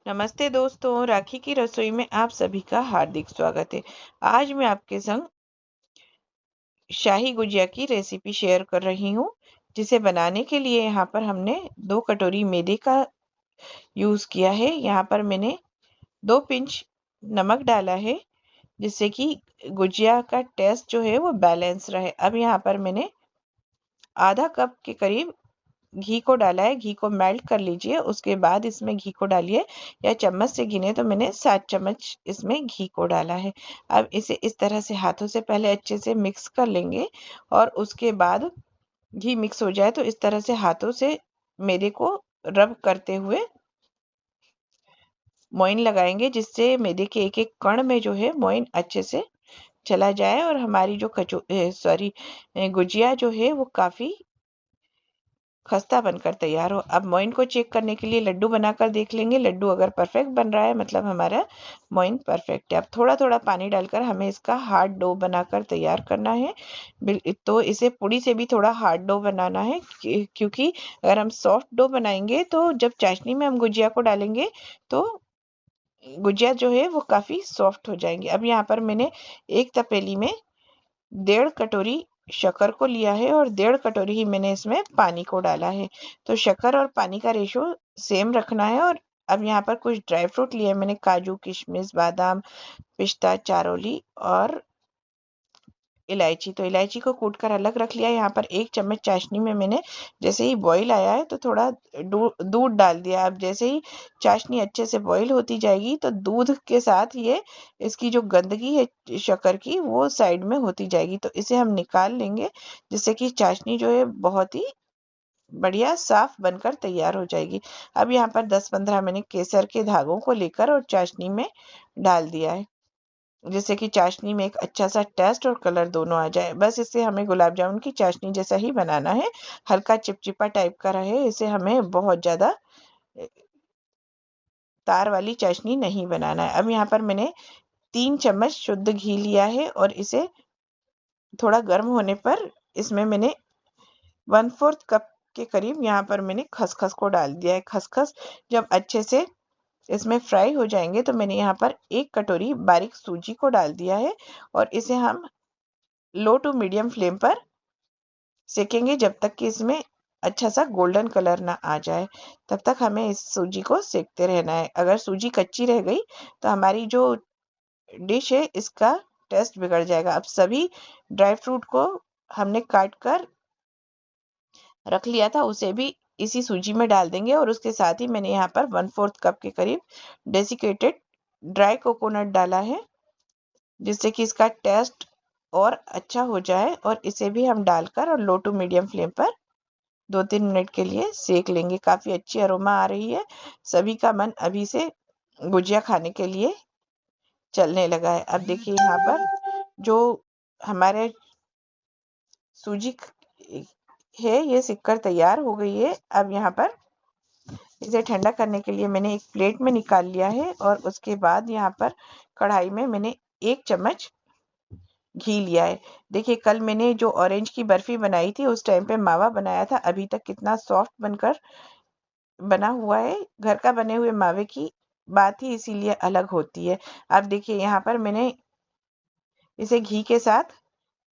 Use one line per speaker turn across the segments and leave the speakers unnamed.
नमस्ते दोस्तों, राखी की रसोई में आप सभी का हार्दिक स्वागत है। आज मैं आपके संग शाही गुजिया की रेसिपी शेयर कर रही हूँ, जिसे बनाने के लिए यहाँ पर हमने 2 कटोरी मैदे का यूज़ किया है। यहाँ पर मैंने 2 पिंच नमक डाला है, जिससे कि गुजिया का टेस्ट जो है वो बैलेंस रहे। अब यहाँ पर मैंने आधा कप के करीब घी को डाला है। घी को मेल्ट कर लीजिए, उसके बाद इसमें घी को डालिए, या चम्मच से गिने तो मैंने 7 चम्मच इसमें घी को डाला है। अब इसे इस तरह से हाथों से पहले अच्छे से मिक्स कर लेंगे, और उसके बाद घी मिक्स हो जाए तो इस तरह से हाथों से मैदे को रब करते हुए मोइन लगाएंगे, जिससे मैदे के एक एक कण में जो है मोइन अच्छे से चला जाए और हमारी जो गुजिया जो है वो काफी खस्ता बनकर तैयार हो। अब मोइन को चेक करने के लिए लड्डू बनाकर देख लेंगे। लड्डू अगर परफेक्ट बन रहा है मतलब हमारा मोइन परफेक्ट है। अब थोड़ा थोड़ा पानी डालकर हमें इसका हार्ड डो बनाकर तैयार करना है। तो इसे पूड़ी से भी थोड़ा हार्ड डो बनाना है, क्योंकि अगर हम सॉफ्ट डो बनाएंगे तो जब चाशनी में हम गुजिया को डालेंगे तो गुजिया जो है वो काफी सॉफ्ट हो जाएंगे। अब यहाँ पर मैंने एक तपेली में 1.5 कटोरी शक्कर को लिया है, और 1.5 कटोरी ही मैंने इसमें पानी को डाला है। तो शक्कर और पानी का रेशो सेम रखना है। और अब यहाँ पर कुछ ड्राई फ्रूट लिए मैंने, काजू, किशमिश, बादाम, पिस्ता, चारोली और इलायची। तो इलायची को कूट कर अलग रख लिया। यहाँ पर 1 चम्मच चाशनी में मैंने जैसे ही बॉईल आया है तो थोड़ा दूध डाल दिया। अब जैसे ही चाशनी अच्छे से बॉईल होती जाएगी तो दूध के साथ ये इसकी जो गंदगी है शक्कर की वो साइड में होती जाएगी। तो इसे हम निकाल लेंगे, जिससे कि चाशनी जो है बहुत ही बढ़िया साफ बनकर तैयार हो जाएगी। अब यहाँ पर 10-15 मैंने केसर के धागों को लेकर और चाशनी में डाल दिया है, जिससे कि चाशनी में एक अच्छा सा टेस्ट और कलर दोनों आ जाए। बस इसे हमें गुलाब जामुन की चाशनी जैसा ही बनाना है, हल्का चिपचिपा टाइप का रहे। इसे हमें बहुत ज्यादा तार वाली चाशनी नहीं बनाना है। अब यहाँ पर मैंने 3 चम्मच शुद्ध घी लिया है, और इसे थोड़ा गर्म होने पर इसमें मैंने 1/4 कप के करीब यहाँ पर मैंने खसखस को डाल दिया है। खसखस जब अच्छे से इसमें फ्राई हो जाएंगे तो मैंने यहाँ पर 1 कटोरी बारीक सूजी को डाल दिया है, और इसे हम लो टू मीडियम फ्लेम पर सेकेंगे जब तक कि इसमें अच्छा सा गोल्डन कलर ना आ जाए। तब तक हमें इस सूजी को सेकते रहना है। अगर सूजी कच्ची रह गई तो हमारी जो डिश है इसका टेस्ट बिगड़ जाएगा। अब सभी ड्राई फ्रूट को हमने काट कर रख लिया था, उसे भी इसी सूजी में डाल देंगे, और उसके साथ ही मैंने यहाँ पर 1/4 कप के करीब डेसिकेटेड ड्राई कोकोनट डाला है, जिससे कि इसका टेस्ट और अच्छा हो जाए। और इसे भी हम डालकर और लो टू मीडियम फ्लेम पर 2-3 मिनट के लिए सेक लेंगे। काफी अच्छी अरोमा आ रही है। सभी का मन अभी से गुजिया खाने के लिए चलने लगा है। अब देखिए यहाँ पर जो हमारे सूजी है ये सिककर तैयार हो गई है। अब यहाँ पर इसे ठंडा करने के लिए मैंने एक प्लेट में निकाल लिया है, और उसके बाद यहाँ पर कढ़ाई में मैंने 1 चम्मच घी लिया है। देखिए कल मैंने जो ऑरेंज की बर्फी बनाई थी उस टाइम पे मावा बनाया था, अभी तक कितना सॉफ्ट बनकर बना हुआ है। घर का बने हुए मावे की बात ही इसीलिए अलग होती है। अब देखिए यहाँ पर मैंने इसे घी के साथ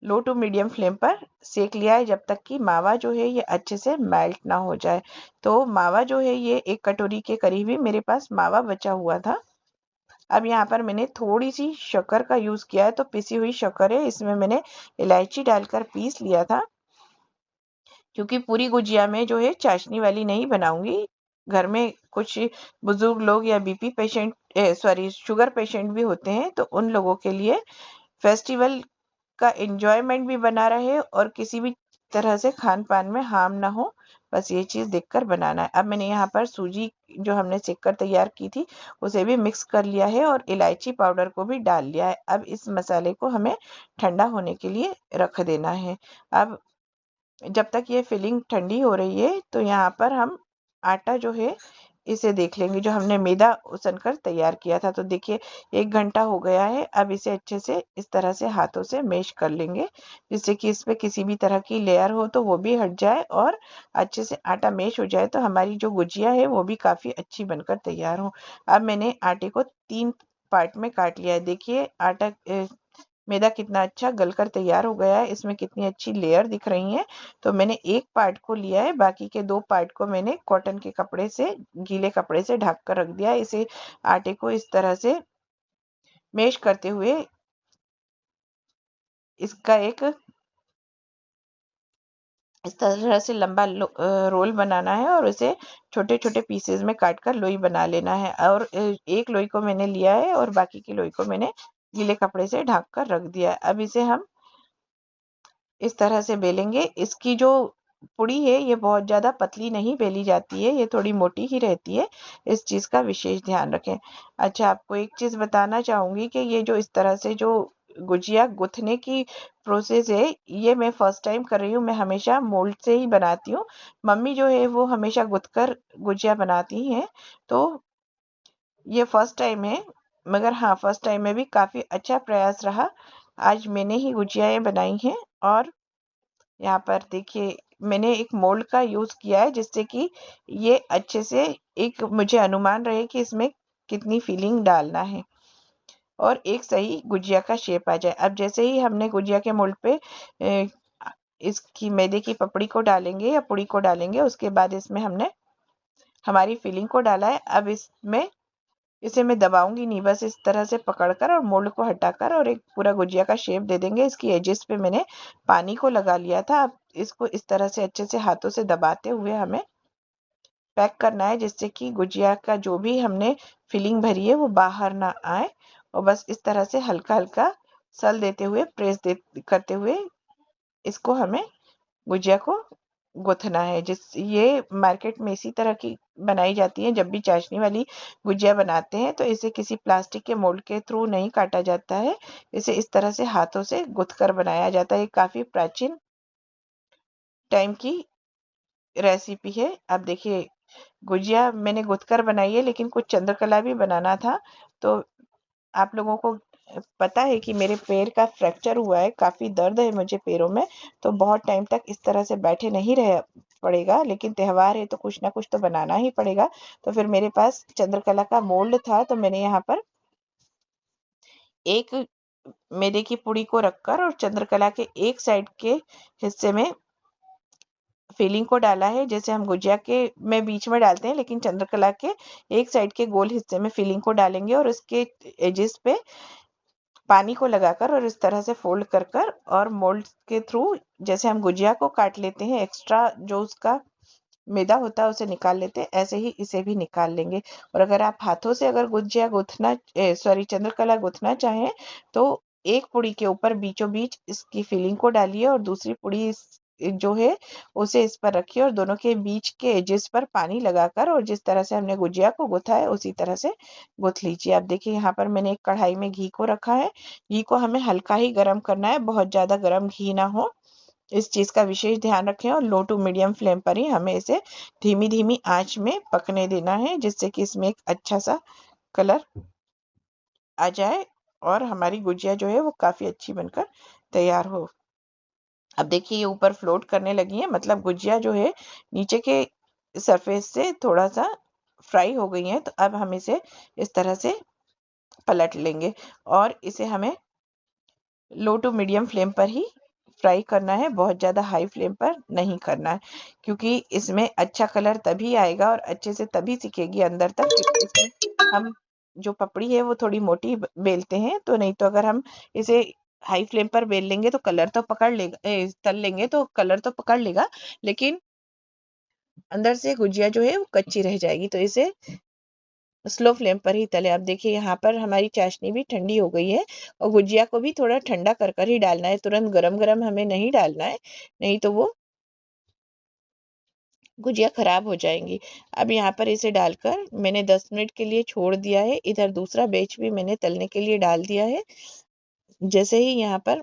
लो टू मीडियम फ्लेम पर सेक लिया है, जब तक कि मावा जो है ये अच्छे से मेल्ट ना हो जाए। तो मावा जो है ये 1 कटोरी के करीब ही मेरे पास मावा बचा हुआ था। अब यहाँ पर मैंने थोड़ी सी शक्कर का यूज किया है, तो पिसी हुई शक्कर है, इसमें मैंने इलायची डालकर पीस लिया था। क्योंकि पूरी गुजिया में जो है चाशनी वाली नहीं बनाऊंगी। घर में कुछ बुजुर्ग लोग या बीपी पेशेंट शुगर पेशेंट भी होते हैं, तो उन लोगों के लिए फेस्टिवल का एंजॉयमेंट भी बना रहे और किसी भी तरह से खान पान में हार्म ना हो, बस ये चीज देखकर बनाना है। अब मैंने यहाँ पर सूजी जो हमने सेक कर तैयार की थी उसे भी मिक्स कर लिया है, और इलायची पाउडर को भी डाल लिया है। अब इस मसाले को हमें ठंडा होने के लिए रख देना है। अब जब तक ये फिलिंग ठंडी हो रही है तो यहाँ पर हम आटा जो है इसे देख लेंगे जो हमने मैदा उसन कर तैयार किया था। तो देखिए 1 घंटा हो गया है। अब इसे अच्छे से इस तरह से हाथों से मैश कर लेंगे, जिससे कि इसमें किसी भी तरह की लेयर हो तो वो भी हट जाए और अच्छे से आटा मैश हो जाए, तो हमारी जो गुजिया है वो भी काफ़ी अच्छी बनकर तैयार हो। अब मैंने आटे को 3 पार्ट में काट लिया है। देखिए आटा मैदा कितना अच्छा गलकर तैयार हो गया है, इसमें कितनी अच्छी लेयर दिख रही है। तो मैंने एक पार्ट को लिया है, बाकी के 2 पार्ट को मैंने कॉटन के कपड़े से, गीले कपड़े से ढक कर रख दिया है। इसे आटे को इस तरह से मैश करते हुए इसका एक इस तरह से लंबा रोल बनाना है और उसे छोटे छोटे पीसेस में काट कर लोई बना लेना है। और एक लोई को मैंने लिया है और बाकी की लोई को मैंने गीले कपड़े से ढक कर रख दिया है। अब इसे हम इस तरह से बेलेंगे। इसकी जो पुड़ी है ये बहुत ज़्यादा पतली नहीं बेली जाती है, ये थोड़ी मोटी ही रहती है। इस चीज़ का विशेष ध्यान रखें। अच्छा, आपको एक चीज़ बताना चाहूँगी कि ये जो इस तरह से जो गुजिया गूँथने की प्रोसेस है, ये मैं फर्स्ट टाइम कर रही हूँ। मैं हमेशा मोल्ड से ही बनाती हूँ। मम्मी जो है वो हमेशा गूँथ कर गुजिया बनाती हैं। तो ये फर्स्ट टाइम है, मगर हाँ, फर्स्ट टाइम में भी काफ़ी अच्छा प्रयास रहा। आज मैंने ही गुजियाएँ बनाई हैं और यहाँ पर देखिए मैंने एक मोल्ड का यूज़ किया है, जिससे कि ये अच्छे से एक मुझे अनुमान रहे कि इसमें कितनी फिलिंग डालना है और एक सही गुजिया का शेप आ जाए। अब जैसे ही हमने गुजिया के मोल्ड पे ए, इसकी मैदे की पपड़ी को डालेंगे या पुड़ी को डालेंगे, उसके बाद इसमें हमने हमारी फिलिंग को डाला है। अब इसमें इसे मैं दबाऊंगी नहीं, बस इस तरह से पकड़कर और मोल्ड को हटाकर और एक पूरा गुजिया का शेप दे देंगे। इसकी एजेस पे मैंने पानी को लगा लिया था। अब इसको इस तरह से अच्छे से हाथों से दबाते हुए हमें पैक करना है, जिससे कि गुजिया का जो भी हमने फिलिंग भरी है वो बाहर ना आए। और बस इस तरह से हल्का हल्का सल देते हुए करते हुए इसको हमें गुजिया को गूथना है। जिस ये मार्केट में इसी तरह की बनाई जाती है। जब भी चाशनी वाली गुजिया बनाते हैं तो इसे किसी प्लास्टिक के मोल्ड के थ्रू नहीं काटा जाता है, इसे इस तरह से हाथों से गूथ कर बनाया जाता है। ये काफी प्राचीन टाइम की रेसिपी है। अब देखिए गुजिया मैंने गूथ कर बनाई है, लेकिन कुछ चंद्रकला भी बनाना था। तो आप लोगों को पता है कि मेरे पैर का फ्रैक्चर हुआ है, काफ़ी दर्द है मुझे पैरों में। तो बहुत टाइम तक इस तरह से बैठे नहीं रह पड़ेगा, लेकिन त्योहार है तो कुछ ना कुछ तो बनाना ही पड़ेगा। तो फिर मेरे पास चंद्रकला का मोल्ड था, तो मैंने यहाँ पर एक मैदे की पुड़ी को रखकर और चंद्रकला के एक साइड के हिस्से में फिलिंग को डाला है। जैसे हम गुजिया के में बीच में डालते हैं, लेकिन चंद्रकला के एक साइड के गोल हिस्से में फिलिंग को डालेंगे और उसके एजेस पे पानी को लगाकर और इस तरह से फोल्ड कर कर और मोल्ड के थ्रू जैसे हम गुजिया को काट लेते हैं, एक्स्ट्रा जो उसका मैदा होता है उसे निकाल लेते हैं, ऐसे ही इसे भी निकाल लेंगे। और अगर आप हाथों से अगर गुजिया गूथना सॉरी चंद्रकला गूथना चाहें तो एक पुड़ी के ऊपर बीचों बीच इसकी फिलिंग को डालिए और दूसरी पुड़ी जो है उसे इस पर रखिए और दोनों के बीच के एजेस पर पानी लगाकर और जिस तरह से हमने गुजिया को गूथा है उसी तरह से गूथ लीजिए। आप देखिए यहाँ पर मैंने एक कढ़ाई में घी को रखा है। घी को हमें हल्का ही गर्म करना है, बहुत ज्यादा गर्म घी ना हो, इस चीज का विशेष ध्यान रखें। और लो टू मीडियम फ्लेम पर ही हमें इसे धीमी धीमी आंच में पकने देना है, जिससे कि इसमें एक अच्छा सा कलर आ जाए और हमारी गुजिया जो है वो काफी अच्छी बनकर तैयार हो। अब देखिए ये ऊपर फ्लोट करने लगी है, मतलब गुजिया जो है नीचे के सरफेस से थोड़ा सा फ्राई हो गई है। तो अब हम इसे इस तरह से पलट लेंगे और इसे हमें लो टू मीडियम फ्लेम पर ही फ्राई करना है, बहुत ज़्यादा हाई फ्लेम पर नहीं करना है, क्योंकि इसमें अच्छा कलर तभी आएगा और अच्छे से तभी सिकेगी अंदर तक। इसमें हम जो पपड़ी है वो थोड़ी मोटी बेलते हैं, तो नहीं तो अगर हम इसे हाई फ्लेम पर बेल लेंगे तो कलर तो पकड़ लेगा, तल लेंगे तो कलर तो पकड़ लेगा, लेकिन अंदर से गुजिया जो है वो कच्ची रह जाएगी। तो इसे स्लो फ्लेम पर ही तले। आप देखिए यहाँ पर हमारी चाशनी भी ठंडी हो गई है और गुजिया को भी थोड़ा ठंडा कर कर ही डालना है, तुरंत गरम गरम हमें नहीं डालना है, नहीं तो वो गुजिया खराब हो जाएंगी। अब यहाँ पर इसे डालकर मैंने 10 मिनट के लिए छोड़ दिया है। इधर दूसरा बैच भी मैंने तलने के लिए डाल दिया है। जैसे ही यहाँ पर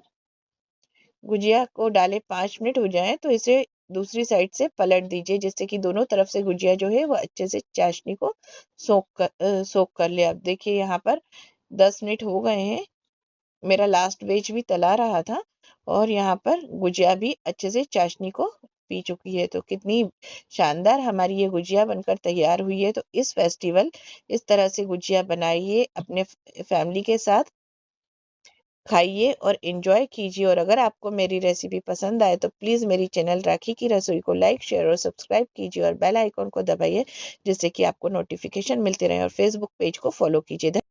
गुजिया को डाले 5 मिनट हो जाए तो इसे दूसरी साइड से पलट दीजिए, जिससे कि दोनों तरफ से गुजिया जो है वो अच्छे से चाशनी को सोक कर ले। अब देखिए यहाँ पर 10 मिनट हो गए हैं, मेरा लास्ट बैच भी तला रहा था और यहाँ पर गुजिया भी अच्छे से चाशनी को पी चुकी है। तो कितनी शानदार हमारी ये गुजिया बनकर तैयार हुई है। तो इस फेस्टिवल इस तरह से गुजिया बनाइए, अपने फैमिली के साथ खाइए और एंजॉय कीजिए। और अगर आपको मेरी रेसिपी पसंद आए तो प्लीज़ मेरी चैनल राखी की रसोई को लाइक, शेयर और सब्सक्राइब कीजिए और बेल आइकॉन को दबाइए, जिससे कि आपको नोटिफिकेशन मिलते रहे, और फेसबुक पेज को फॉलो कीजिए।